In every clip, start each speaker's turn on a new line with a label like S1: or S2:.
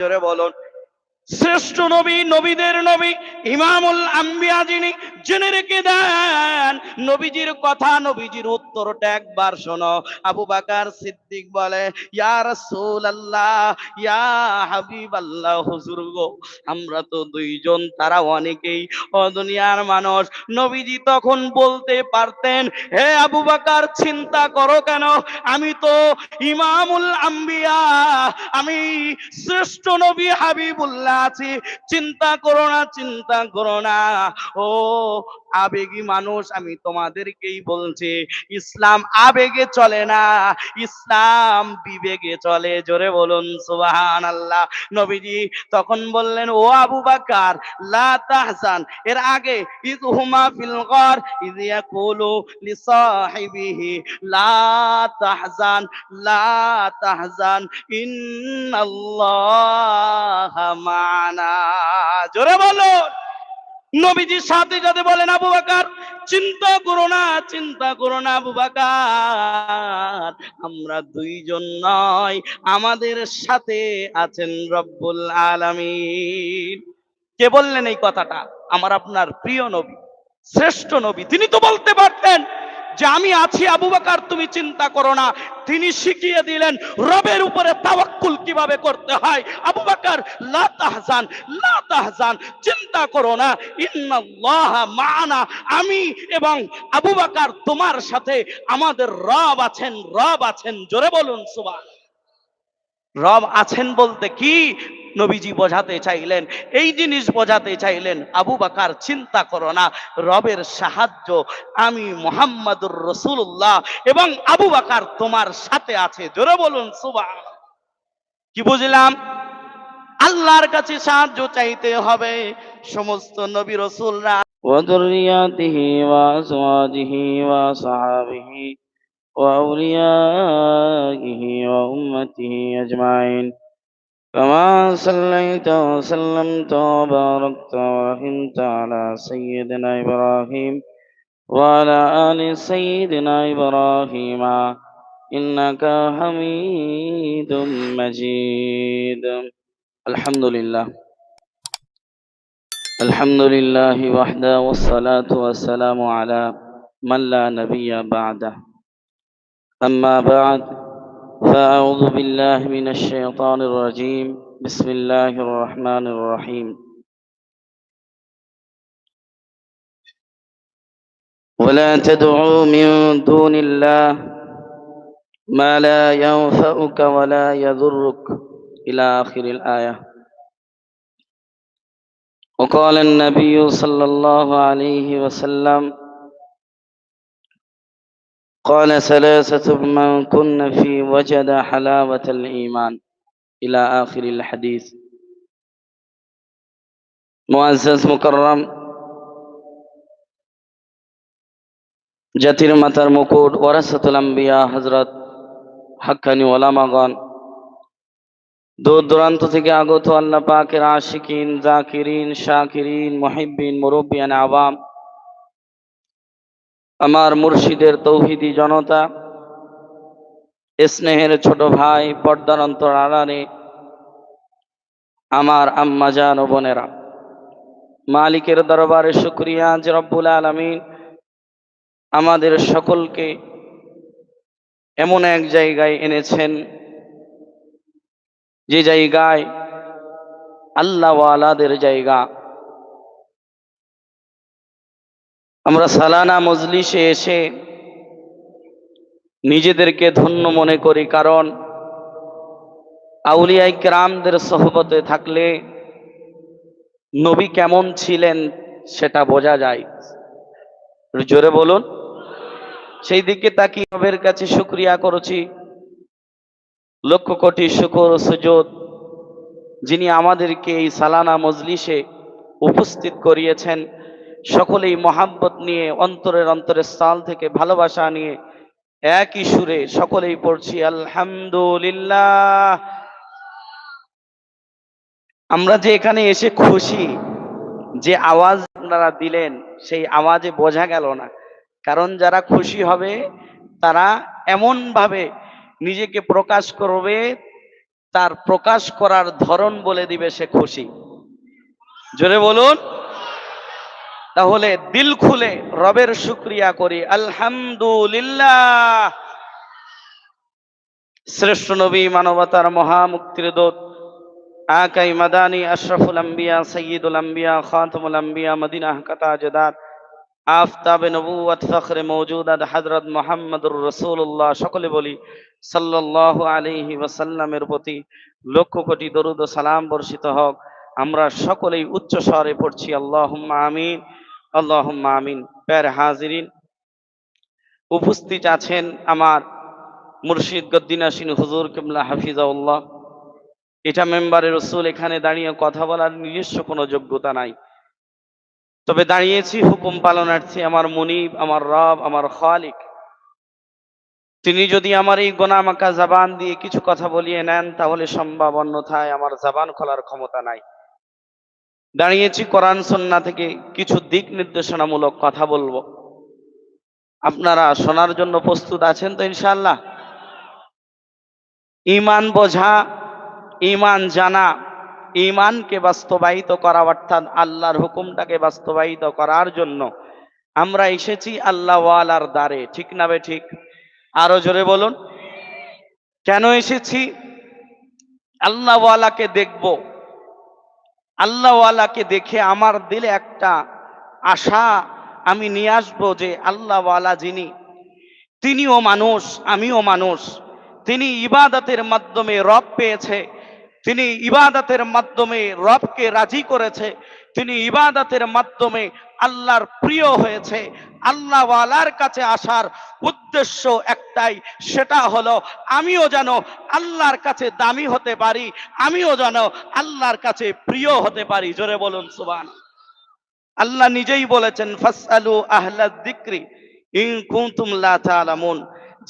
S1: জোরে বলুন। শ্রেষ্ঠ নবী, নবীদের নবী, ইমামুল আম্বিয়া যিনি, জেনে রেখে দেন নবীজির কথা, নবীজির উত্তরটা একবার শোনো। আবু বকর সিদ্দিক বলে, ইয়া রাসূলুল্লাহ, ইয়া হাবিবাল্লাহ, হুজুর গো, আমরা তো দুইজন, তারা অনেকেই, ও দুনিয়ার মানুষ। নবীজি তখন বলতে পারতেন, হে আবু বকর, চিন্তা করো কেন, আমি তো ইমামুল আম্বিয়া, আমি শ্রেষ্ঠ নবী হাবিবুল্লাহ আছি, চিন্তা করো না, চিন্তা করো না। ও আবেগী মানুষ, আমি তোমাদেরকেই বলছি, ইসলাম আবেগে চলে না, ইসলাম বিবেকে চলে। জোরে বলুন সুবহানাল্লাহ। নবীজি তখন বললেন, ও আবু বকর, লা তাহজান, এর আগে ইযহুমা ফিল গার ইয ইয়াকুলু লিসাহিবিহি লা তাহজান, লা তাহজান, ইন্নাল্লাহা মা'ানা। জোরে বলো। নবীজির সাথে সাথে বলেন, আবু বকর, চিন্তা করো না, চিন্তা করো না আবু বকর, আমরা দুইজন নয়, আমাদের সাথে আছেন রব্বুল আলামিন। কে বললেন এই কথাটা? আমার আপনার প্রিয় নবী, শ্রেষ্ঠ নবী। তিনি তো বলতে পারতেন যে আমি আছি আবু বকর, তুমি চিন্তা করো না। তিনি শিখিয়ে দিলেন রবের উপরে তাওয়াক্কুল কিভাবে করতে হয়। আবু বকর, লা তাহজান, লা তাহজান, চিন্তা করো না, ইন্নাল্লাহা মা'ানা, আমি এবং আবু বকর তোমার সাথে, আমাদের রব আছেন, রব আছেন। জোরে বলুন সুবহান। রব আছেন বলতে কি নবীজি বোঝাতে চাইলেন? এই জিনিস বোঝাতে চাইলেন, আবু বকর, চিন্তা করো না, রবের সাহায্য আমি মুহাম্মাদুর রাসূলুল্লাহ এবং আবু বকর তোমার সাথে আছে। জোরে বলুন সুবহান। কি বুঝলাম? আল্লাহর কাছে সাহায্য চাইতে হবে। সমস্ত নবী রাসূলরা
S2: وذرياته وأزواجه وصحابه وأوليائه وأمته أجمعين كما صليت وسلمت وباركت ورحمت على سيدنا إبراهيم وعلى آل سيدنا إبراهيم إنك حميد مجيد. الحمد لله، الحمد لله وحده والصلاة والسلام على من لا نبي بعده. أما بعد، فأعوذ بالله من الشيطان الرجيم. بسم الله الرحمن الرحيم. ولا تدعوا من دون الله ما لا ينفعك ولا يضرك إلى آخر الآية. وقال النبي صلى الله عليه وسلم: قال ثلاثة من كن في وجد حلاوة الإيمان إلى آخر الحديث. মুআজ্জাজ মুকাররম, জাতির মাতার মুকুট, ওয়ারাসাতুল আম্বিয়া হযরত হাক্কানি ওলামাগণ, দূর দূরান্ত থেকে আগত আল্লাহ পাকের আশিকিন, জাকিরিন, শাকিরিন, মুহিব্বিন, মুরব্বিয়ান আওয়াম, আমার মুর্শিদের তৌহিদি জনতা, স্নেহের ছোট ভাই, পর্দার অন্তর আড়ালে আমার আম্মাজান ও বোনেরা, মালিকের দরবারে শুকরিয়া যে রব্বুল আলামিন আমাদের সকলকে এমন এক জায়গায় এনেছেন, যে জায়গায় আল্লাহ ওয়ালাদের জায়গা। আমরা সালানা মজলিসে এসে নিজেদেরকে ধন্য মনে করি, কারণ আউলিয়া কিরামদের সোহবতে থাকলে নবী কেমন ছিলেন সেটা বোঝা যায়। জোরে বলুন। সেই দিকে তাকিয়ে রবের কাছে শুকরিয়া করছি, লক্ষ কোটি শুকর ও সুজুদ, যিনি আমাদেরকে এই সালানা মজলিসে উপস্থিত করিয়েছেন। সকলেই মহাব্বত নিয়ে, অন্তরের স্থল থেকে ভালোবাসা নিয়ে একই সুরে সকলেই পড়ছি আলহামদুলিল্লাহ। আমরা যে এখানে এসে খুশি, যে আওয়াজ আপনারা দিলেন সেই আওয়াজে বোঝা গেল না, কারণ যারা খুশি হবে তারা এমন ভাবে নিজেকে প্রকাশ করবে তার প্রকাশ করার ধরন বলে দিবে, সে খুশি। জোরে বলুন। তাহলে দিল খুলে রবের শুকরিয়া করি, আলহামদুলিল্লাহ। শ্রেষ্ঠ নবী, মানবতার মহামুক্তির দূত, আকাই মাদানী, আশরাফুল আম্বিয়া, সাইয়্যিদুল আম্বিয়া, খাতামুল আম্বিয়া, মদিনাহ কা তাজদার, আফতাবে নবুয়ত, ফখরে মওজুদাত হযরত মুহাম্মদুর রাসূলুল্লাহ। সকলে বলি সাল্লাল্লাহু আলাইহি ওয়াসাল্লামের প্রতি লক্ষ কোটি দরুদ ও সালাম বর্ষিত হোক। আমরা সকলেই উচ্চ স্বরে পড়ছি আল্লাহুম্মা আমিন, আল্লাহুম্মা আমিন। প্যারে হাজিরিন, উপস্থিত আছেন আমার মুর্শিদ গদ্দিনাসীন হুজুর কিবলা হাফিজাউল্লাহ। এটা মেম্বারে রসুল, এখানে দাঁড়িয়ে কথা বলার নিজস্ব কোনো যোগ্যতা নাই, তবে দাঁড়িয়েছি হুকুম পালনার্থী আমার মুনিব, আমার রব, আমার খালিক। তিনি যদি আমার এই গোনামাকা জবান দিয়ে কিছু কথা বলিয়ে নেন তাহলে সম্ভব, অন্যথায় আমার জবান খোলার ক্ষমতা নাই। দাঁড়িয়েছি কোরআন সুন্নাহ থেকে কিছু দিক নির্দেশনামূলক কথা বলবো। আপনারা শোনার জন্য প্রস্তুত আছেন তো ইনশাআল্লাহ? ঈমান বোঝা, ঈমান জানা, ঈমানকে বাস্তবায়িত করা, অর্থাৎ আল্লাহর হুকুমটাকে বাস্তবায়িত করার জন্য আমরা এসেছি আল্লাহ ওয়ালার দ্বারে, ঠিক না বে ঠিক? আরো জোরে বলুন। কেন এসেছি? আল্লাহ ওয়ালাকে দেখব। আল্লাহ ওয়ালাকে দেখে আমার দিলে একটা আশা আমি নিয়ে আসবো যে আল্লাহ ওয়ালা যিনি, তিনিও মানুষ, আমিও মানুষ। তিনি ইবাদতের মাধ্যমে রব পেয়েছে, তিনি ইবাদতের মাধ্যমে রবকে রাজি করেছে, তিনি ইবাদতের মাধ্যমে আল্লাহর প্রিয় হয়েছে। আল্লাহ ওয়ালার কাছে আসার উদ্দেশ্য একটাই, সেটা হলো আমিও যেন আল্লাহর কাছে দামি হতে পারি, আমিও যেন আল্লাহর কাছে প্রিয় হতে পারি। জোরে বলুন সুবহান। আল্লাহ নিজেই বলেছেন, ফাসআলু আহলায যিকরি ইন কুনতুম লা তা'লামুন।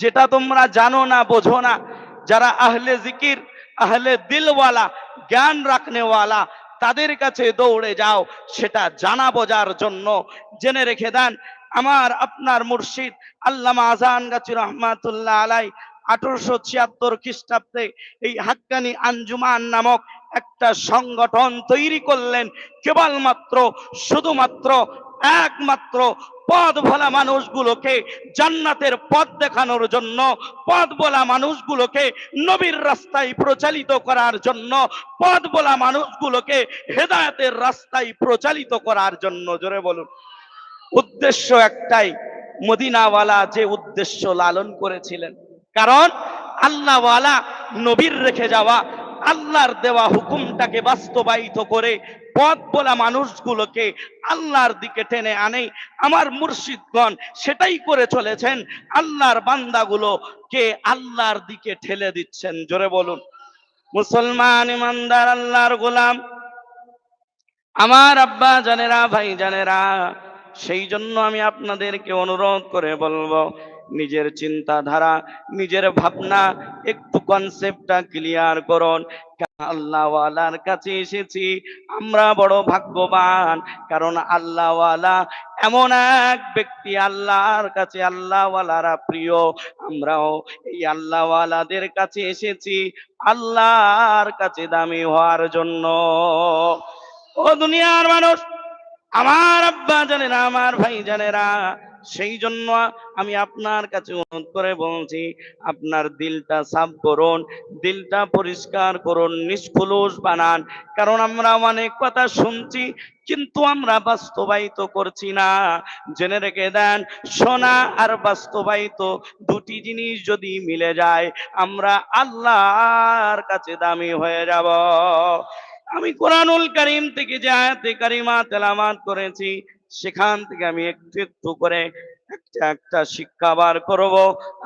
S2: যেটা তোমরা জানো না, বোঝো না, যারা আহলে জিকির, আহলে দিলওয়ালা, জ্ঞান রাখনেওয়ালা, তাদের কাছে দৌড়ে যাও সেটা জানা বোঝার জন্য। জেনে রেখে দেন, আমার আপনার মুর্শিদ আল্লামা আযানগাছী রহমাতুল্লাহ আলাই 1876 খ্রিস্টাব্দে এই হাক্কানি আঞ্জুমান নামক একটা সংগঠন তৈরি করলেন, কেবলমাত্র শুধুমাত্র একমাত্র পথ ভোলা মানুষগুলোকে জান্নাতের পথ দেখানোর জন্য, পথ ভোলা মানুষগুলোকে নবীর রাস্তায় প্রচালিত করার জন্য, পথ ভোলা মানুষগুলোকে হেদায়েতের রাস্তায় প্রচালিত করার জন্য। জোরে বলুন। উদ্দেশ্য একটাই, মদিনাওয়ালা যে উদ্দেশ্য লালন করেছিলেন, কারণ আল্লাহওয়ালা নবীর রেখে যাওয়া আল্লাহর দেওয়া হুকুমটাকে বাস্তবায়িত করে পথ বলা মানুষগুলোকে আল্লাহর দিকে টেনে আনে। আমার মুর্শিদগণ সেটাই করে চলেছেন, আল্লাহর বান্দাগুলোকে আল্লাহর দিকে ঠেলে দিচ্ছেন। জোরে বলুন। মুসলমান ইমানদার আল্লাহর গোলাম, আমার আব্বা জানেরা, ভাই জানেরা, সেই জন্য আমি আপনাদেরকে অনুরোধ করে বলবো, নিজের চিন্তাধারা, নিজের ভাবনা, একটু কনসেপ্টটা ক্লিয়ার করুন। আল্লাহওয়ালার কাছে এসেছি, আমরা বড় ভাগ্যবান, কারণ আল্লাহওয়ালা এমন এক ব্যক্তি, আল্লাহর কাছে আল্লাহওয়ালারা প্রিয়। আমরাও এই আল্লাহওয়ালাদের কাছে এসেছি আল্লাহর কাছে দামি হওয়ার জন্য। ও দুনিয়ার মানুষ, আমার আব্বা জানেরা, আমার ভাই জানেরা, সেই জন্য আমি আপনার কাছে অনুরোধ করে বলছি, আপনার দিলটা সাফ করুন, দিলটা পরিষ্কার করুন, নিষ্কলুষ বানান। কারণ আমরা অনেক কথা শুনছি কিন্তু আমরা বাস্তবায়িত করছি না। জেনে রেখে দেন, শোনা আর বাস্তবায়িত দুটি জিনিস যদি মিলে যায়, আমরা আল্লাহর কাছে দামি হয়ে যাব। আমি কোরআনুল কারীম থেকে যে আয়াতে কারিমা তেলাওয়াত করেছি, সেখান থেকে আমি একটু একটু করে একটা শিক্ষা বার করব,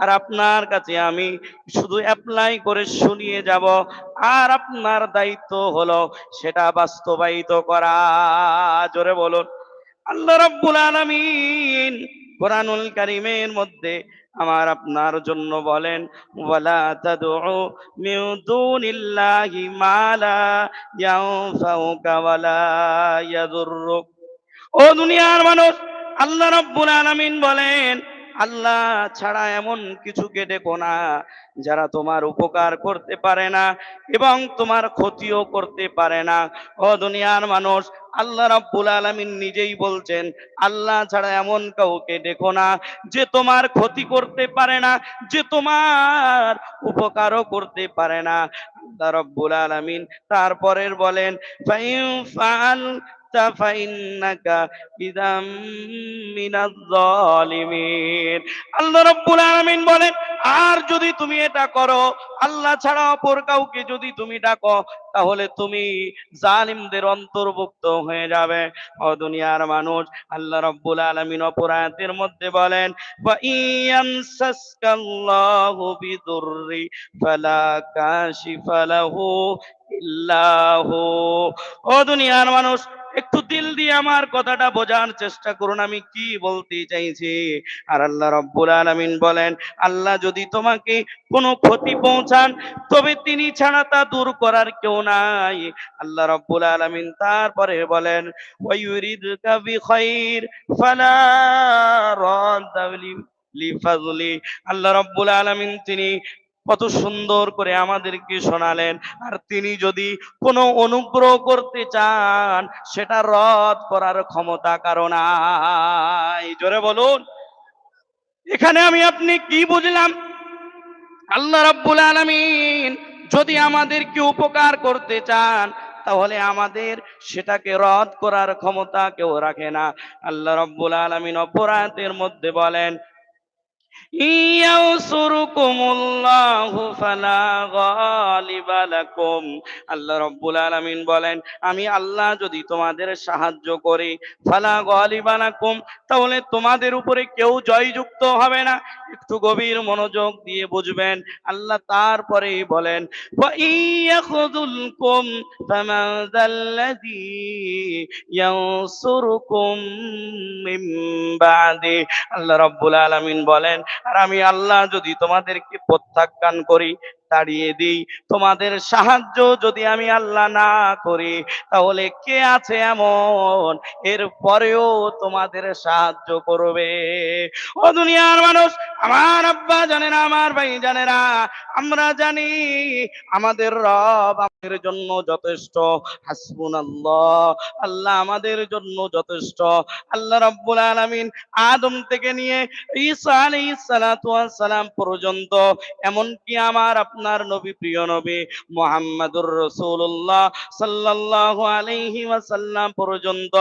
S2: আর আপনার কাছে আমি শুধু অ্যাপ্লাই করে শুনিয়ে যাব, আর আপনার দায়িত্ব হলো সেটা বাস্তবায়িত করা। জোরে বলুন। আল্লাহ রাব্বুল আলামিন কোরআনুল কারীমের মধ্যে আমার আপনার জন্য বলেন, ওয়ালা তাদউ মিন দুনিল্লাহি মা লা ইয়ানফাউকা ওয়ালা ইয়াদুররুক। ও দুনিয়ার মানুষ, আল্লাহ রাব্বুল আলামিন বলেন,
S1: আল্লাহ ছাড়া এমন কিছুকে ডেকো না যারা তোমার উপকার করতে পারে না এবং তোমার ক্ষতিও করতে পারে না। ও দুনিয়ার মানুষ, আল্লাহ রাব্বুল আলামিন নিজেই বলছেন, আল্লাহ ছাড়া এমন কাউকে ডেকো না যে তোমার ক্ষতি করতে পারে না, যে তোমার উপকারও করতে পারে না। আল্লাহ রাব্বুল আলামিন তারপরের বলেন, ফাইন ফাআলতা ফাইন্নাকা ইযাম মিনাজ জালিমিন। আল্লাহ রাব্বুল আলামিন বলেন, আর যদি তুমি এটা করো, আল্লাহ ছাড়া অপর কাউকে যদি তুমি ডাকো, তাহলে তুমি জালিমদের অন্তর্ভুক্ত হয়ে যাবে। ও দুনিয়ার মানুষ, আল্লাহ রাব্বুল আলামিন অপর আয়াতের মধ্যে বলেন, ওয়া ইয়ামসাসকাল্লাহু বিদুররি ফালা কাশিফা লাহু ইল্লা হু। ও দুনিয়ার মানুষ, একটু দিল দিয়ে আমার কথাটা বোঝার চেষ্টা করুন আমি কি বলতে চাইছি। আর আল্লাহ রাব্বুল আলামিন বলেন, আল্লাহ যদি তোমাকে কোনো ক্ষতি পৌঁছান, তবে তিনি ছাড়া তা দূর করার কেউ নাই। আল্লাহ রাব্বুল আলামিন তারপরে বলেন, ওয়া ইউরিদকা বিখাইর ফালা রাদ্দা লিফাযলি। আল্লাহ রাব্বুল আলামিন তিনি কত সুন্দর করে আমাদেরকে শোনালেন। আর তিনি যদি কোনো অনুগ্রহ করতে চান, সেটা রদ করার ক্ষমতা কারো নাই। জোরে বলুন। এখানে আমি আপনি কি বুঝলাম? আল্লাহ রাব্বুল আলামিন যদি আমাদেরকে উপকার করতে চান, তাহলে আমাদের সেটাকে রদ করার ক্ষমতা কেউ রাখে না। আল্লাহ রাব্বুল আলামিন অপর আয়াতের মধ্যে বলেন, ইয়ানসুরকুমুল্লাহু ফালা গালিবা লাকুম। আল্লাহ রাব্বুল আলামিন বলেন, আমি আল্লাহ যদি তোমাদের সাহায্য করি, ফালা গালিবা লাকুম, তাহলে তোমাদের উপরে কেউ জয়যুক্ত হবে না। একটু গভীর মনোযোগ দিয়ে বুঝবেন। আল্লাহ তারপরেই বলেন, ওয়া ইয়াখযুলকুম ফামান যাল্লাযী ইয়ানসুরকুম মিন বাদি। আল্লাহ রাব্বুল আলামিন বলেন, আর আমি আল্লাহ যদি তোমাদেরকে প্রত্যাখ্যান করি, তাড়িয়ে দিই, তোমাদের সাহায্য যদি আমি আল্লাহ না করি, তাহলে কে আছে এমন এর পরেও তোমাদের সাহায্য করবে? ও দুনিয়ার মানুষ, আমার আব্বা জানেনা, আমার ভাই জানেনা, আমরা জানি আমাদের রব আমাদের জন্য যথেষ্ট। হাসবুনাল্লাহ, আল্লাহ আমাদের জন্য যথেষ্ট। আল্লাহ রাব্বুল আলামিন আদম থেকে নিয়ে ঈসা আলাইহিস সালাতু ওয়াস সালাম পর্যন্ত, এমনকি আমার আপনার নবী, প্রিয় নবী মুহাম্মাদুর রাসূলুল্লাহ সাল্লাল্লাহু আলাইহি ওয়াসাল্লাম পর্যন্ত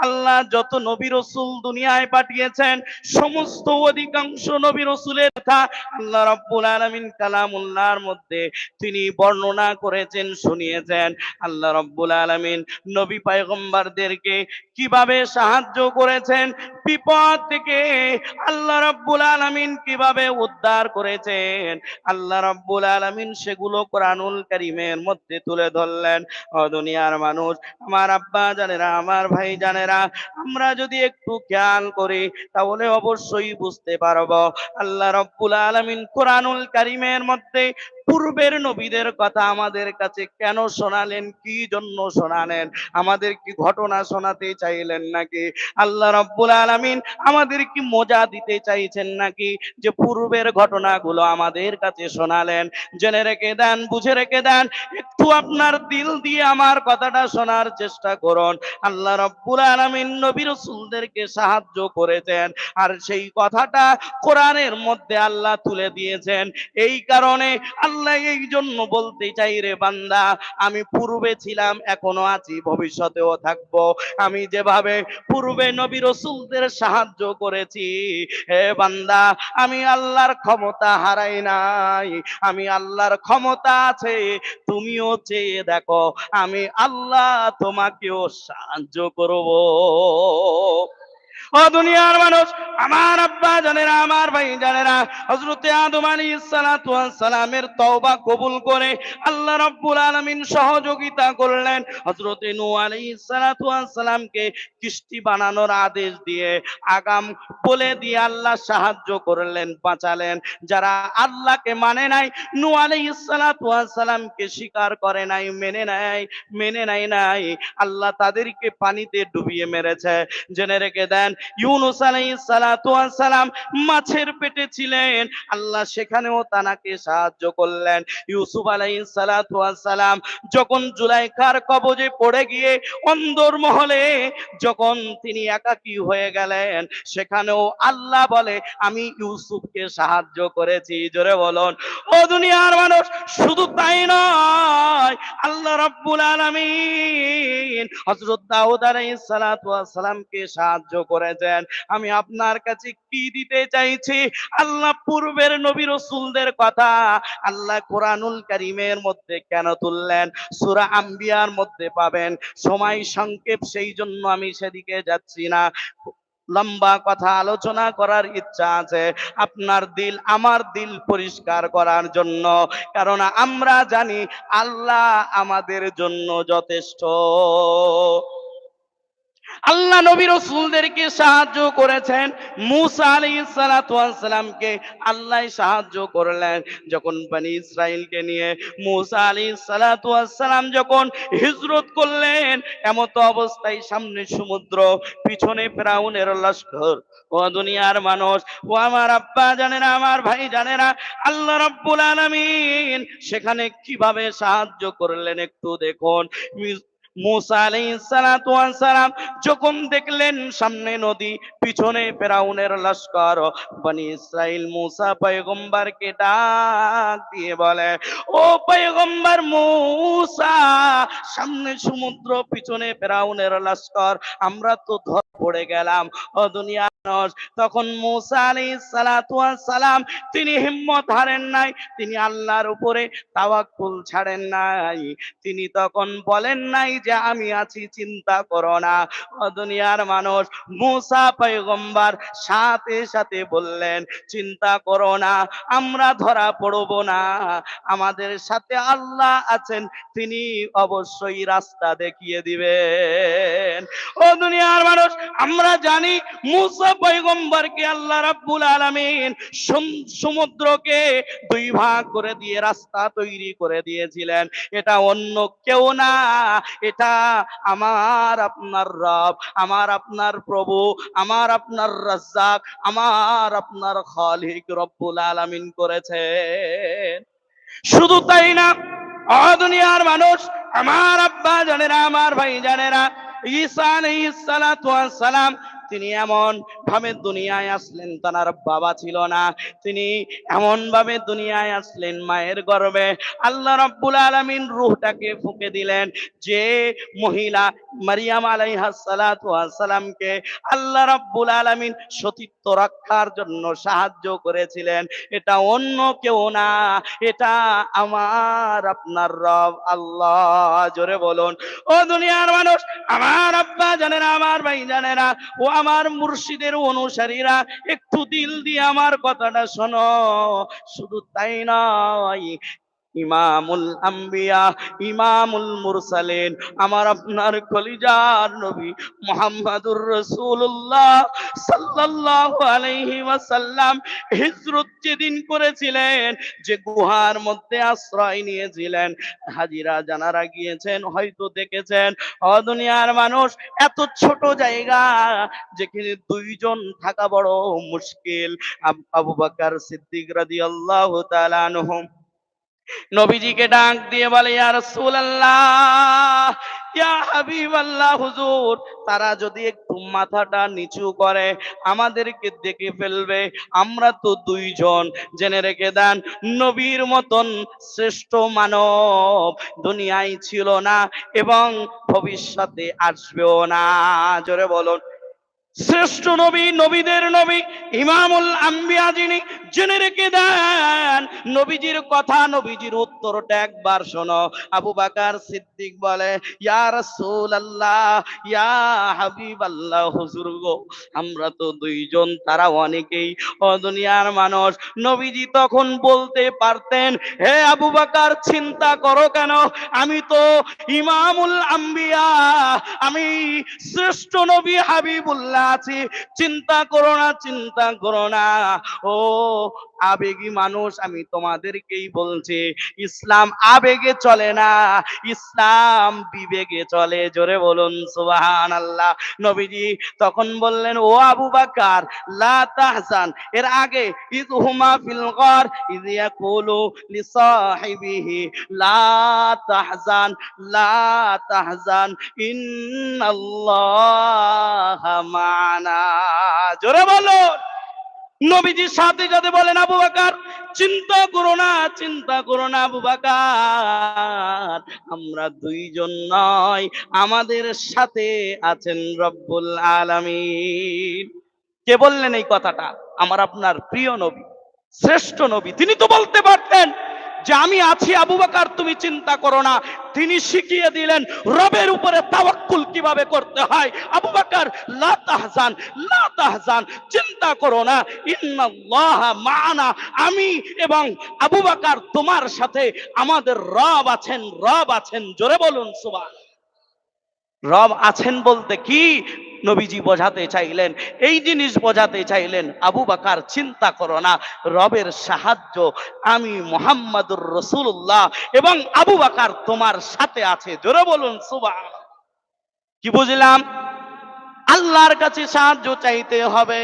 S1: আল্লাহ যত নবী রাসূল দুনিয়ায় পাঠিয়েছেন, সমস্ত অধিকাংশ নবী রাসূলের কথা আল্লাহ রাব্বুল আলামিন কালামুল্লাহর মধ্যে তিনি বর্ণনা করেছেন, শুনিয়েছেন। আল্লাহ রাব্বুল আলামিন নবী পয়গম্বরদেরকে কিভাবে সাহায্য করেছেন, বিপদ থেকে আল্লাহ রাব্বুল আলামিন কিভাবে উদ্ধার করেছেন, আল্লাহ রাব্বুল আলামিন সেগুলো কোরআনুল কারীমের মধ্যে তুলে ধরলেন। ও দুনিয়ার মানুষ, আমার আব্বা জানেরা, আমার ভাই জানেরা, আমরা যদি একটু খেয়াল করি, তাহলে অবশ্যই বুঝতে পারবো আল্লাহ রাব্বুল আলামিন কোরআনুল কারীমের মধ্যে পূর্বের নবীদের কথা আমাদের কাছে কেন শোনালেন, কি জন্য শোনালেন? আমাদের কি ঘটনা শোনাতে চাইলেন নাকি? আল্লাহ রাব্বুল আলামিন আমাদের কি মজা দিতে চাইছেন নাকি যে পূর্বের ঘটনাগুলো আমাদের কাছে শোনালেন? জেনে রেখে দেন, বুঝে রেখে দেন, একটু আপনার দিল দিয়ে আমার কথাটা শোনার চেষ্টা করুন। আল্লাহ রাব্বুল আলামিন নবী রাসূলদেরকে সাহায্য করেছেন, আর সেই কথাটা কোরআনের মধ্যে আল্লাহ তুলে দিয়েছেন। এই কারণে আল্লাহ এই জন্য বলতে চাই, রে বান্দা, আমি পূর্বে ছিলাম, এখনো আছি, ভবিষ্যতেও থাকবো। আমি যেভাবে পূর্বে নবী রাসূলদের সাহায্য করেছি, হে বান্দা, আমি আল্লাহর ক্ষমতা হারাই নাই। আমি আল্লাহর ক্ষমতা আছে, তুমিও চেয়ে দেখো, আমি আল্লাহ তোমাকেও সাহায্য করব। ও দুনিয়ার মানুষ, আমার আব্বা জানেরা, আমার ভাই জানেরা, হযরতে আদম আলাইহিস সালাতু ওয়াস সালামের তওবা কবুল করে আল্লাহ রাব্বুল আলামিন সহযোগিতা করলেন। হযরতে নূহ আলাইহিস সালাতু ওয়াস সালামকে কিস্তি বানানোর আদেশ দিয়ে, আগাম বলে দিয়ে আল্লাহ সাহায্য করলেন, বাঁচালেন। যারা আল্লাহকে মানে নাই, নূহ আলাইহিস সালাতু ওয়াস সালামকে স্বীকার করে নাই, মেনে নাই, আল্লাহ তাদেরকে পানিতে ডুবিয়ে মেরেছে। জেনে রেখে দেন, দেন। ইউনূস আলাইহিস সালাতু ওয়াস সালাম মাছের পেটে ছিলেন, আল্লাহ সেখানেও তানাকে সাহায্য করলেন। ইউসুফ আলাইহিস সালাতু ওয়াস সালাম যখন জুলাইখার কবজে পড়ে গিয়ে অন্দরমহলে যখন তিনি একাকী হয়ে গেলেন, সেখানেও আল্লাহ বলে আমি ইউসুফকে সাহায্য করেছি। জোরে বলুন ও দুনিয়ার মানুষ, শুধু তাই নয়, আল্লাহ রাব্বুল আলামিন হযরত দাউদ আলাইহিস সালাতু ওয়াস সালামকে সাহায্য করেছেন। আমি আপনার কাছে কি দিতে চাইছি, আল্লাহ পূর্বের নবী রাসূলদের কথা আল্লাহ কোরআনুল কারীমের মধ্যে কেন তুললেন? সূরা আম্বিয়ার মধ্যে পাবেন। সময় সংক্ষেপ, সেই জন্য আমি সেদিকে যাচ্ছি না। লম্বা কথা আলোচনা করার ইচ্ছা আছে আপনার দিল আমার দিল পরিষ্কার করার জন্য, কারণ আমরা জানি আল্লাহ আমাদের জন্য যথেষ্ট। আল্লাহ নবী রাসূলদেরকে সাহায্য করেছেন। মূসা আলাইহিস সালাতু ওয়াস সালামকে আল্লাহ সাহায্য করলেন যখন বনি ইসরাইলকে নিয়ে মূসা আলাইহিস সালাতু ওয়াস সালাম যখন হিজরত করলেন, এমত অবস্থায় সামনে সমুদ্র, পিছনে ফেরাউনের লস্কর। ও দুনিয়ার মানুষ, ও আমার আব্বা জানেরা, আমার ভাই জানেরা, আল্লাহ রাব্বুল আলামিন সেখানে কিভাবে সাহায্য করলেন একটু দেখুন। মূসা আলাইহিস সালাতু ওয়াস সালাম যখন দেখলেন সামনে নদী, পিছনে ফেরাউনের লস্কর, বনি ইসরাইল মূসা পয়গম্বরকে ডাক দিয়ে বলে, ও পয়গম্বর মূসা, সামনে সমুদ্র, পিছনে ফেরাউনের লস্কর, আমরা তো ধরা পড়ে গেলাম। ও দুনিয়ার মানুষ, তখন মূসা আলাইহিস সালাতু ওয়াস সালাম তিনি হিম্মত হারেন নাই, তিনি আল্লাহর উপরে তাওয়াক্কুল ছাড়েন নাই। তিনি তখন বলেন নাই যে আমি আছি, চিন্তা করো না। ও দুনিয়ার মানুষ, মূসা পয়গম্বর সাথে সাথে বললেন, চিন্তা করো না, আমরা ধরা পড়ব না, আমাদের সাথে আল্লাহ আছেন, তিনি অবশ্যই রাস্তা দেখিয়ে দিবেন। ও দুনিয়ার মানুষ, আমরা জানি মূসা পয়গম্বরকে আল্লাহ রাব্বুল আলামিন সমুদ্রকে দুই ভাগ করে দিয়ে রাস্তা তৈরি করে দিয়েছিলেন। এটা অন্য কেউ না, এটা আমার আপনার রব, আমার আপনার প্রভু, আমার আপনার রাজ্জাক, আমার আপনার খালিক রব্বুল আলামিন করেছেন। শুধু তাই না, ও দুনিয়ার মানুষ, আমার আব্বা জানেরা, আমার ভাই জানেরা, ঈসা আলাইহিস সালাতু ওয়াস সালাম তিনি এমন ভাবে দুনিয়ায় আসলেন, তার বাবা ছিল না, তিনি এমন ভাবে দুনিয়ায় আসলেন মায়ের গর্ভে। আল্লাহ রাব্বুল আলামিন রূহটাকে ফুঁকে দিলেন। যে মহিলা মারিয়াম আলাইহাস সালাতু ওয়াস সালামকে আল্লাহ রাব্বুল আলামিন সতীত্ব রক্ষার জন্য সাহায্য করেছিলেন, এটা অন্য কেউ না, এটা আমার আপনার রব আল্লাহ। জোরে বলুন ও দুনিয়ার মানুষ, আমার আব্বা জানেরা, আমার ভাই জানেরা, ও আমার মুর্শিদের অনুসারীরা, একটু দিল দিয়ে আমার কথাটা শোনো। শুধু তাই নয়, ইমামুল আম্বিয়া, ইমামুল মুরসালিন, আমার আপনার কলিজার নবী মুহাম্মাদুর রাসূলুল্লাহ সাল্লাল্লাহু আলাইহি ওয়াসাল্লাম হিজরত যেদিন করেছিলেন, যে গুহার মধ্যে আশ্রয় নিয়েছিলেন, হাজিরা জানারা গিয়েছেন, হয়তো দেখেছেন। ও দুনিয়ার মানুষ, এত ছোট জায়গা যেখানে দুইজন থাকা বড় মুশকিল। আবু বকর সিদ্দিক রাদিয়াল্লাহু তাআলা আনহু নবীজিকে ডাক দিয়ে বলে, ইয়া রাসূলুল্লাহ, ইয়া হাবিবাল্লাহ, হুজুর, তারা যদি একটু মাথাটা নিচু করে আমাদেরকে দেখে ফেলবে, আমরা তো দুইজন। জেনে রেখে দেন, নবীর মতন শ্রেষ্ঠ মানব দুনিয়ায় ছিল না এবং ভবিষ্যতে আসবেও না। জোরে বলুন, শ্রেষ্ঠ নবী, নবীদের নবী, ইমামুল আম্বিয়া যিনি, জেনে রেখে দেন নবীজির কথা, নবীজির উত্তরটা একবার শোনো। আবু বকর সিদ্দিক বলে, ইয়া রাসূলুল্লাহ, ইয়া হাবিবাল্লাহ, হুজুর গো, আমরা তো দুইজন, তারা অনেকেই। ও দুনিয়ার মানুষ, নবীজি তখন বলতে পারতেন, হে আবু বকর, চিন্তা করো কেন, আমি তো ইমামুল আম্বিয়া, আমি শ্রেষ্ঠ নবী হাবিবুল্লাহ আছি, চিন্তা করো না, চিন্তা করো না। ও আবেগী মানুষ, আমি তোমাদেরকেই বলছি ইসলাম আবেগে চলে না, ইসলাম বিবেকে চলে। জোরে বলুন সুবহানাল্লাহ। নবীজি তখন বললেন, ও আবু বকর লা তাহজান, এর আগে ইয হুমা ফিল গার ইয ইয়াকুলু লিসাহিবিহি লা তাহজান লা তাহজান ইন্নাল্লাহা মা'ানা। জোরে বলুন। নবীজির সাথে সাথে বলেন, আবু বকর চিন্তা করো না, চিন্তা করো না আবু বকর, আমরা দুইজন নয়, আমাদের সাথে আছেন রব্বুল আলামিন। কে বললেন এই কথাটা? আমার আপনার প্রিয় নবী, শ্রেষ্ঠ নবী। তিনি তো বলতে পারতেন যে আমি আছি আবু বকর, তুমি চিন্তা করো না। তিনি শিখিয়ে দিলেন রবের উপরে তাওয়াক্কুল কিভাবে করতে হয়। আবু বকর লা তাহজান লা তাহজান, চিন্তা করো না, ইন্নাল্লাহা মা'ানা, আমি এবং আবু বকর তোমার সাথে, আমাদের রব আছেন, রব আছেন। জোরে বলুন সুবহানাল্লাহ। রব আছেন বলতে কি নবীজি বোঝাতে চাইলেন? এই জিনিস বোঝাতে চাইলেন, আবু বকর চিন্তা করো না, রবের সাহায্য আমি মুহাম্মাদুর রাসূলুল্লাহ এবং আবু বকর তোমার সাথে আছে। জোরে বলুন সুবহানাল্লাহ। কি বুঝলাম? আল্লাহর কাছে সাহায্য চাইতে হবে।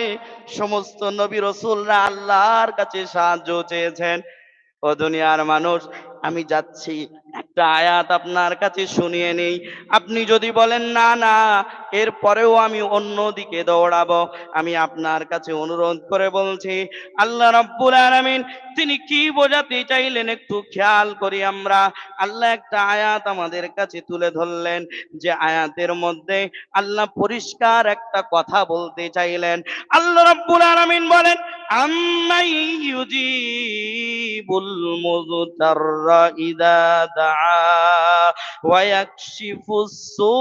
S1: সমস্ত নবী রাসূলরা আল্লাহর কাছে সাহায্য চেয়েছেন। ও দুনিয়ার মানুষ, আমি যাচ্ছি একটা আয়াত আপনার কাছে শুনিয়ে নেই। আপনি যদি বলেন না না, এরপরেও আমি অন্য দিকে দৌড়াবো, আমি আপনার কাছে অনুরোধ করে বলছি, আল্লাহ রাব্বুল আলামিন তিনি কি বোঝাতে চাইলেন একটু খেয়াল করি আমরা। আল্লাহ একটা আয়াত আমাদের কাছে তুলে ধরলেন, যে আয়াতের মধ্যে আল্লাহ পরিষ্কার একটা কথা বলতে চাইলেন। আল্লাহ রাব্বুল আলামিন বলেন, আম্মাই ইউজিবুল মুযতাররা ইযা দাআ ওয়া ইয়াকশিফুস সূ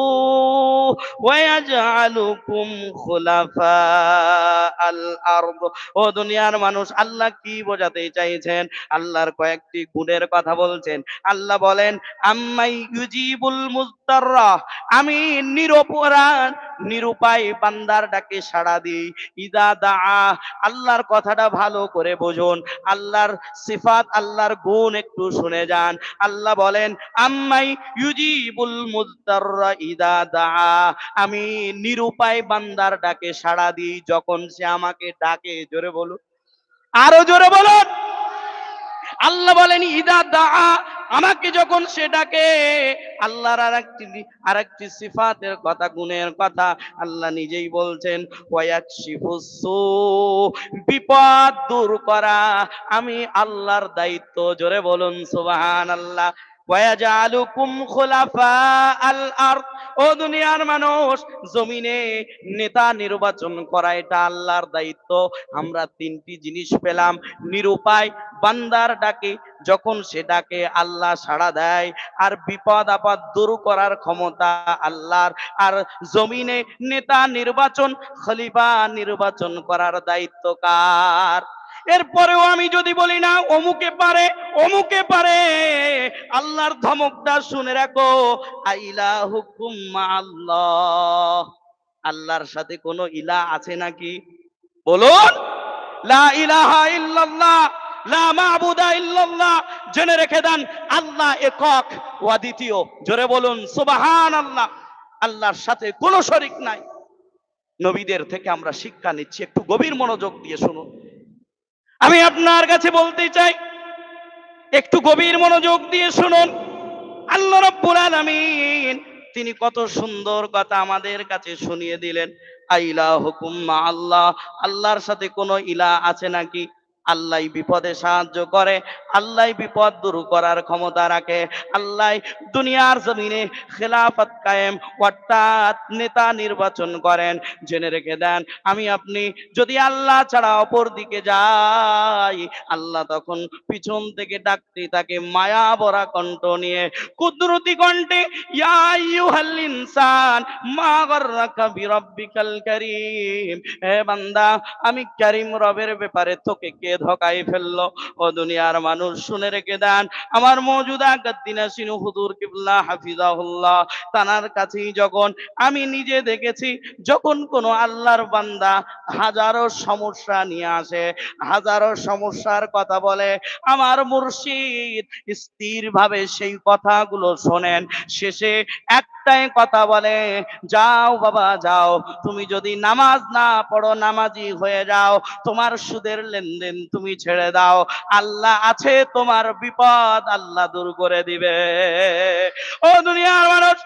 S1: ওয়া ইয়াজআলুকুম খুলাফাআল আরদ। ও দুনিয়ার মানুষ, আল্লাহ কি বোঝাতে চাইছেন? আল্লাহর কয়েকটি গুণের কথা বলছেন। আল্লাহ বলেন, আম্মাই ইউজিবুল মুযতাররা, আমি নিরুপায় বান্দার ডাকে সাড়া দিই। ইযা দাআ, আল্লাহর কথাটা ভালো করে বুঝুন, আল্লাহর সিফাত, আল্লাহর গুণ একটু শুনে যান। আল্লাহ বলেন, আম্মাই ইউজিবুল মুযতাররা ইযা দাআ, আমি নিরুপায় বান্দার ডাকে সাড়া দিই যখন সে আমাকে ডাকে। জোরে বলুন, আরো জোরে বলুন। আল্লাহ বলেন ইযা দাআ, আমাকে যখন সে ডাকে। আল্লাহর আরেকটি সিফাতের কথা, গুণের কথা আল্লাহ নিজেই বলছেন, ওয়া ইয়াকশিফুস সূ, বিপদ দূর করা আমি আল্লাহর দায়িত্ব। জোরে বলুন সুবহানাল্লাহ। ওয়া ইয়াজআলুকুম খুলাফাআল আরদ, ও দুনিয়ার মানুষ, জমিনে নেতা নির্বাচন করা এটা আল্লাহর দায়িত্ব। আমরা তিনটি জিনিস পেলাম। নিরুপায় বান্দার ডাকে যখন সে ডাকে আল্লাহ সাড়া দেয়, আর বিপদ আপদ দূর করার ক্ষমতা আল্লাহর, আর জমিনে নেতা নির্বাচন, খলিফা নির্বাচন করার দায়িত্ব কার? এরপরেও আমি যদি বলি না অমুকে পারে, অমুকে পারে, আল্লাহর ধমকটা শুনে রাখো, আইলাহুকুম আল্লাহ, আল্লাহর সাথে কোনো ইলাহ আছে নাকি? বলুন, লা ইলাহা ইল্লাল্লাহ, লা মা'বুদা ইল্লাল্লাহ। জেনে রেখে দেন, আল্লাহ একক ও দ্বিতীয়। জোরে বলুন সুবহানাল্লাহ। আল্লাহর সাথে কোনো শরীক নাই। নবীদের থেকে আমরা শিক্ষা নিচ্ছি, একটু গভীর মনোযোগ দিয়ে শুনুন। আমি আপনার কাছে বলতে চাই, একটু গভীর মনোযোগ দিয়ে শুনুন। আল্লাহ রাব্বুল আলামিন তিনি কত সুন্দর কথা আমাদের কাছে শুনিয়ে দিলেন। আইলাহুকুম আল্লাহ, আল্লাহর সাথে কোনো ইলাহ আছে নাকি? আল্লাহ বিপদে সাহায্য করে, আল্লাহ বিপদ দূর করার ক্ষমতা রাখে, আল্লাহ দুনিয়ার জমিনে খেলাফত কায়েম অর্থাৎ নেতা নির্বাচন করেন। জেনে রেখে দেন, আমি আপনি যদি আল্লাহ ছাড়া অপর দিকে যাই, আল্লাহ তখন পিছন থেকে ডাকতে থাকে মায়া ভরা কণ্ঠ নিয়ে, কুদরতি কণ্ঠে, ইয়া আইয়ুহাল ইনসান মা গাররাকা বিরাব্বিকাল কারীম, হে বান্দা, আমি কারীম রবের ব্যাপারে তোকে কে দিয়ে ধকাই ফেললো। ও দুনিয়ার মানুষ শুনে রেখে দেন, আমার মওজুদা গাদ্দিনাসিন হুজুর কিবলা হাফিজাহুল্লাহ তানার কাছেই যখন আমি নিজে দেখেছি, যখন কোনো আল্লাহর বান্দা হাজারো সমস্যা নিয়ে আসে, হাজারো সমস্যার কথা বলে, আমার মুর্শিদ স্থির ভাবে সেই কথাগুলো শোনেন, শেষে একটাই কথা বলে, যাও বাবা যাও, তুমি যদি নামাজ না পড়ো, নামাজি হয়ে যাও, তোমার সুদের লেনদেন তুমি ছেড়ে দাও, আল্লাহ আছে, তোমার বিপদ আল্লাহ দূর করে দিবে। ও দুনিয়ার মানুষ,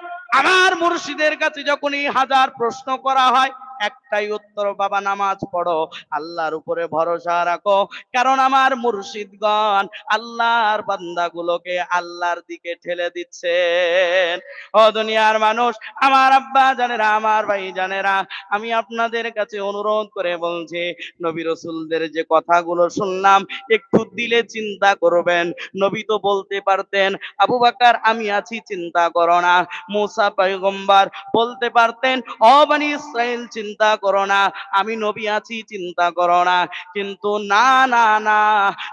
S1: আমার মুর্শিদের কাছে যখনই হাজার প্রশ্ন করা হয়, একটাই উত্তর, বাবা নামাজ পড়ো, আল্লাহর উপরে ভরসা রাখো, কারণ আমার মুর্শিদগণ আল্লাহর বান্দাগুলোকে আল্লাহর দিকে ঠেলে দিচ্ছেন। ও দুনিয়ার মানুষ, আমার আব্বা জানেরা, আমার ভাই জানেরা, আমি আপনাদের কাছে অনুরোধ করে বলছি, নবী রাসূলদের যে কথাগুলো শুনলাম, একটু দিলে চিন্তা করবেন। নবী তো বলতে পারতেন, আবু বকর আমি আছি, চিন্তা করো না। মুসা পয়গম্বর বলতে পারতেন, ও বনি ইসরাইল চিন্তা করো না, আমি নবী আছি, চিন্তা করো না। কিন্তু না না না,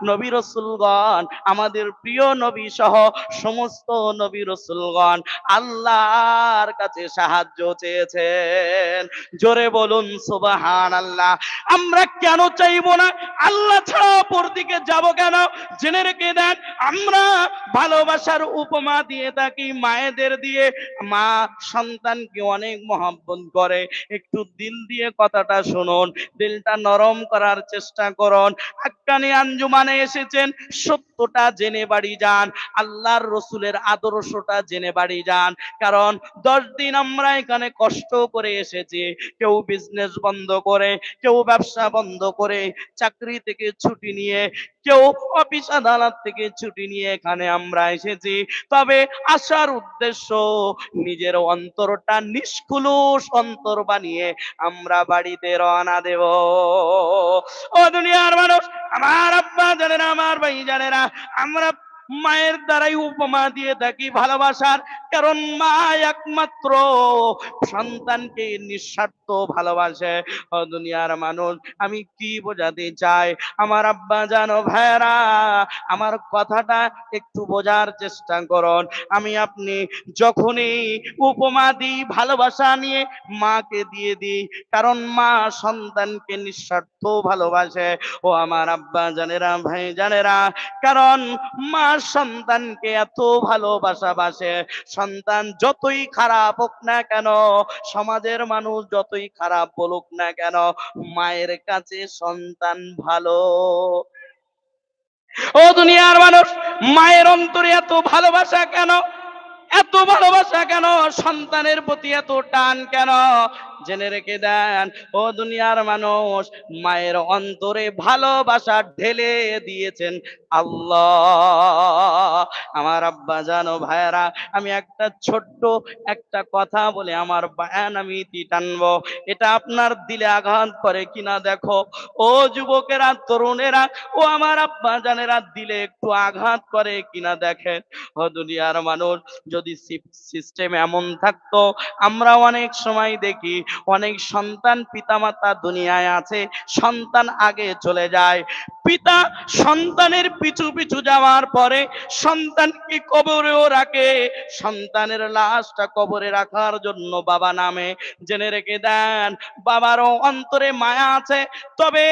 S1: নবী রাসূলগণ, আমাদের প্রিয় নবী সহ সমস্ত নবী রাসূলগণ আল্লাহর কাছে সাহায্য চেয়েছেন। জোরে বলুন সুবহানাল্লাহ। আমরা কেন চাইবো না? আল্লাহ ছাড়া অপর দিকে যাব কেন? জেনে রেখে দেন, আমরা ভালোবাসার উপমা দিয়ে থাকি মায়েদের দিয়ে। মা সন্তানকে অনেক মহব্বত করে। একটু দিল দিয়ে কথাটা শুনুন, দিলটা নরম করার চেষ্টা করুন। হাক্কানি আঞ্জুমানে এসেছেন, সত্যটা জেনে বাড়ি যান, আল্লাহর রসুলের আদর্শটা জেনে বাড়ি যান। কারণ 10 দিন আমরা এখানে কষ্ট করে এসেছি, কেউ বিজনেস বন্ধ করে, কেউ ব্যবসা বন্ধ করে, চাকরি থেকে ছুটি নিয়ে, কেউ অফিস আদালত থেকে ছুটি নিয়ে এখানে আমরা এসেছি। তবে আসার উদ্দেশ্য, নিজের অন্তরটা নিষ্কুলুষ অন্তর বানিয়ে আমরা বাড়িতে রওনা দেব। ও দুনিয়ার মানুষ, আমার আব্বা জানেরা, আমার ভাই জানেরা, আমরা মায়ের দ্বারাই উপমা দিয়ে থাকি ভালোবাসার। কারণ মা একমাত্র সন্তানকে নিঃস্বার্থ ভালোবাসে। ও দুনিয়ার মানুষ, আমি কি বোঝাতে চাই, আমার আব্বা জানো ভাইরা, আমার কথাটা একটু বোঝার চেষ্টা করুন। আমি আপনি যখনই উপমা দিই ভালোবাসা নিয়ে, মাকে দিয়ে দিই, কারণ মা সন্তানকে নিঃস্বার্থ ভালোবাসে। ও আমার আব্বা জানেরা, ভাই জানেরা, কারণ মা সন্তানকে এত ভালোবাসা বাসে, সন্তান যতই খারাপ হোক না কেন, সমাজের মানুষ যতই খারাপ বলুক না কেন, মায়ের কাছে সন্তান ভালো। ও দুনিয়ার মানুষ, মায়ের অন্তরে এত ভালোবাসা কেন? এত ভালোবাসা কেন? সন্তানের প্রতি এত টান কেন? জেনে রেখে দেন, ও দুনিয়ার মানুষ, মায়ের অন্তরে ভালোবাসা ঢেলে দিয়েছেন আল্লাহ। আমার আব্বা জানো ভাইরা, আমি একটা ছোট্ট একটা কথা বলে আমার বায়ান আমি টানবো, এটা আপনার দিলে আঘাত করে কিনা দেখো। ও যুবকেরা, তরুণেরা, ও আমার আব্বা জানেরা, দিলে একটু আঘাত করে কিনা দেখেন। ও দুনিয়ার মানুষ, যদি সিস্টেম এমন থাকতো, আমরা অনেক সময় দেখি অনেক সন্তান পিতামাতা দুনিয়ায় আছে, সন্তান আগে চলে যায়, পিতা সন্তানের পিছু পিছু যাওয়ার পরে সন্তানকে কবরেও রাখে, সন্তানের লাশটা কবরে রাখার জন্য বাবা নামে। জেনে রেখে দেন, বাবারও অন্তরে মায়া আছে, তবে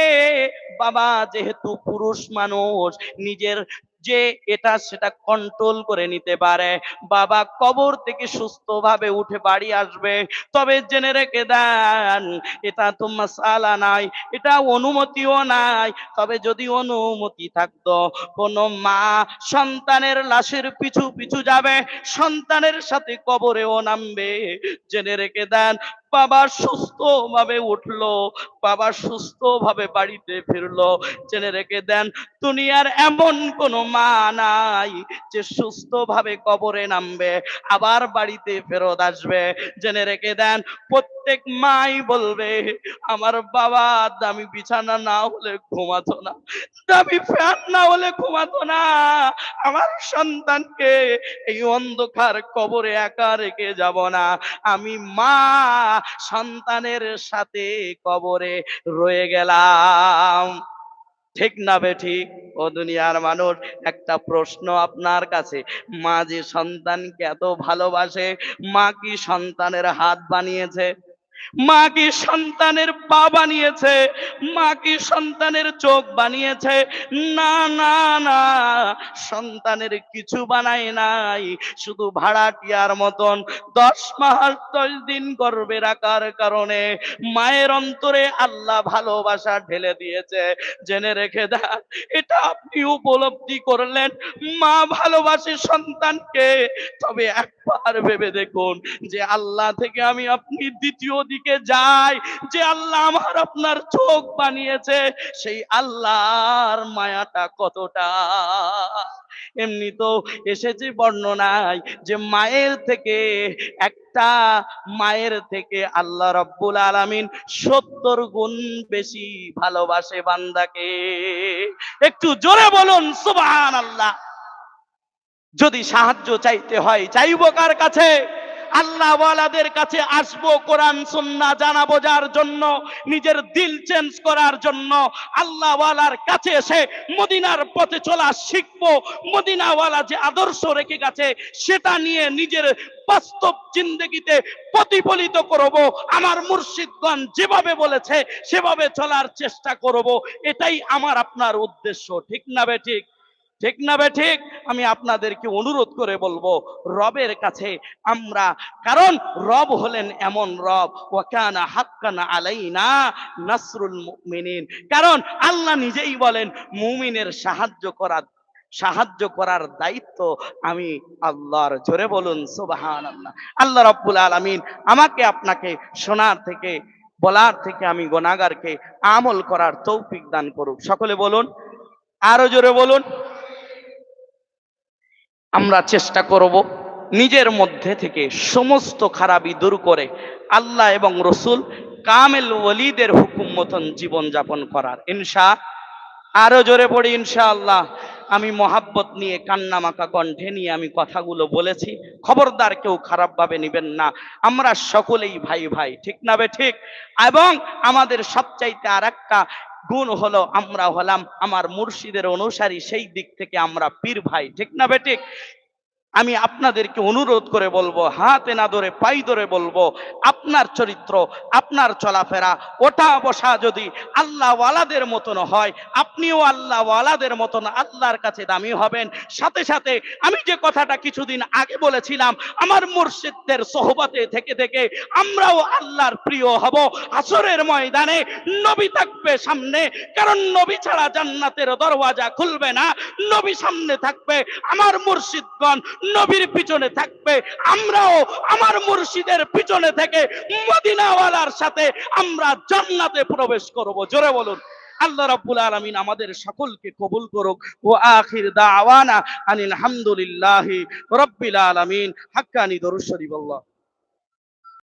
S1: বাবা যেহেতু পুরুষ মানুষ, নিজের যে এটা সেটা কন্ট্রোল করে নিতে পারে, বাবা কবর থেকে সুস্থভাবে উঠে বাড়ি আসবে। তবে জেনে রেখে দেন, এটা তো মাসালা নাই, এটা অনুমতিও নাই। তবে যদি অনুমতি থাকতো, কোন মা সন্তানের লাশের পিছু পিছু যাবে, সন্তানের সাথে কবরেও নামবে। জেনে রেখে দেন, বাবা সুস্থভাবে উঠলো, বাবা সুস্থভাবে বাড়িতে ফিরলো। জেনে রেখে দেন, দুনিয়ার এমন কোন মা নাই যে সুস্থভাবে কবরে নামবে আবার বাড়িতে ফেরত আসবে। জেনে রেখে দেন, প্রত্যেক মাই বলবে, আমার বাবা দামি বিছানা না হলে ঘুমাতো না, দামি ফ্যান না হলে ঘুমাতো না, আমার সন্তানকে এই অন্ধকার কবরে একা রেখে যাব না। আমি মা সন্তানের সাথে কবরে রয়ে গেলাম। ঠিক না বেঠিক? ও দুনিয়ার মানুষ, একটা প্রশ্ন আপনার কাছে, মা যে সন্তানকে এত ভালোবাসে, মা কি সন্তানের হাত বানিয়েছে? মা কি সন্তানের পা বানিয়েছে? মা কি সন্তানের চোখ বানিয়েছে? না না না, সন্তানের কিছু বানায় নাই। শুধু ভাড়াটিয়ার মতন 10 মাস 10 দিন গর্ভে রাখার কারণে মায়ের অন্তরে আল্লাহ ভালোবাসা ঢেলে দিয়েছে। জেনে রেখে দেন, এটা আপনি উপলব্ধি করলেন মা ভালোবাসে সন্তানকে, তবে একবার ভেবে দেখুন যে আল্লাহ থেকে আমি আপনি দ্বিতীয় দিকে যাই, যে আল্লাহ আমার আপনার চোখ বানিয়েছে, সেই আল্লাহর মায়াটা কতটা। এমনি তো এসেছে বর্ণনায় যে মায়ের থেকে, একটা মায়ের থেকে আল্লাহ রাব্বুল আলামিন 70 গুণ বেশি ভালোবাসে বান্দাকে। একটু জোরে বলুন সুবহানাল্লাহ। যদি সাহায্য চাইতে হয়, চাইবো কার কাছে? আল্লাহ ওয়ালাদের কাছে আসবো, কোরআন সুন্নাহ জানা বোঝার জন্য, নিজের দিল চেঞ্জ করার জন্য। আল্লাহ ওয়ালার কাছে এসে মদিনার পথে চলা শিখবো। মদিনা ওয়ালা যে আদর্শ রেখে গেছে সেটা নিয়ে নিজের বাস্তব জিন্দেগিতে প্রতিফলিত করব। আমার মুর্শিদগণ যেভাবে বলেছে সেভাবে চলার চেষ্টা করব। এটাই আমার আপনার উদ্দেশ্য। ঠিক না বে ঠিক? ঠিক না বে ঠিক? আমি আপনাদেরকে অনুরোধ করে বলবো, রবের কাছে আমরা, কারণ রব হলেন এমন রব, ওয়া কানা হাক্কান আলাইনা নাসরুল মুমিনিন। কারণ আল্লাহ নিজেই বলেন মুমিনের সাহায্য করার দায়িত্ব আমি আল্লাহর। জোরে বলুন সুবহানাল্লাহ। আল্লাহ রাব্বুল আলামিন আমাকে আপনাকে শোনার থেকে, বলার থেকে আমি গুনাহগারকে আমল করার তৌফিক দান করুক। সকলে বলুন, আরো জোরে বলুন। আমরা চেষ্টা করব নিজের মধ্যে থেকে সমস্ত খারাপি দূর করে আল্লাহ এবং রসুল কামেল ওয়ালিদের হুকুম মতন জীবন যাপন করার। আরো জোরে পড়ি ইনশাআল্লাহ। আমি মহাব্বত নিয়ে, কান্নামাখা কণ্ঠে নিয়ে আমি কথাগুলো বলেছি, খবরদার কেউ খারাপ ভাবে নিবেন না। আমরা সকলেই ভাই ভাই, ঠিক না বে ঠিক? এবং আমাদের সবচাইতে আর একটা গুণ হলো, আমরা হলাম আমার মুর্শিদের অনুসারী, সেই দিক থেকে আমরা পীর ভাই, ঠিক না বে ঠিক? আমি আপনাদেরকে অনুরোধ করে বলবো, হাতে না ধরে পাই ধরে বলবো, আপনার চরিত্র, আপনার চলাফেরা, ওঠা বসা যদি আল্লাহ ওয়ালাদের মতন হয়, আপনিও আল্লাহ ওয়ালাদের মতন আল্লাহর কাছে দামি হবেন। সাথে সাথে আমি যে কথাটা কিছুদিন আগে বলেছিলাম, আমার মুর্শিদদের সোহবতে থেকে থেকে আমরাও আল্লাহর প্রিয় হব। আসরের ময়দানে নবী থাকবে সামনে, কারণ নবী ছাড়া জান্নাতের দরওয়াজা খুলবে না। নবী সামনে থাকবে, আমার মুর্শিদগণ নবীর পিছনে থাকবে। আমরাও আমার মুর্শিদের পিছনে থেকে মদিনাওয়ালার সাথে আমরা জান্নাতে প্রবেশ করব। জোরে বলুন। আল্লাহ রাব্বুল আলামিন আমাদের সকলকে কবুল করুক। ও আখির দাওয়ানা আনিল হামদুলিল্লাহি রাব্বিল আলামিন। হাক্কানি দরুদ শরীফ। আল্লাহ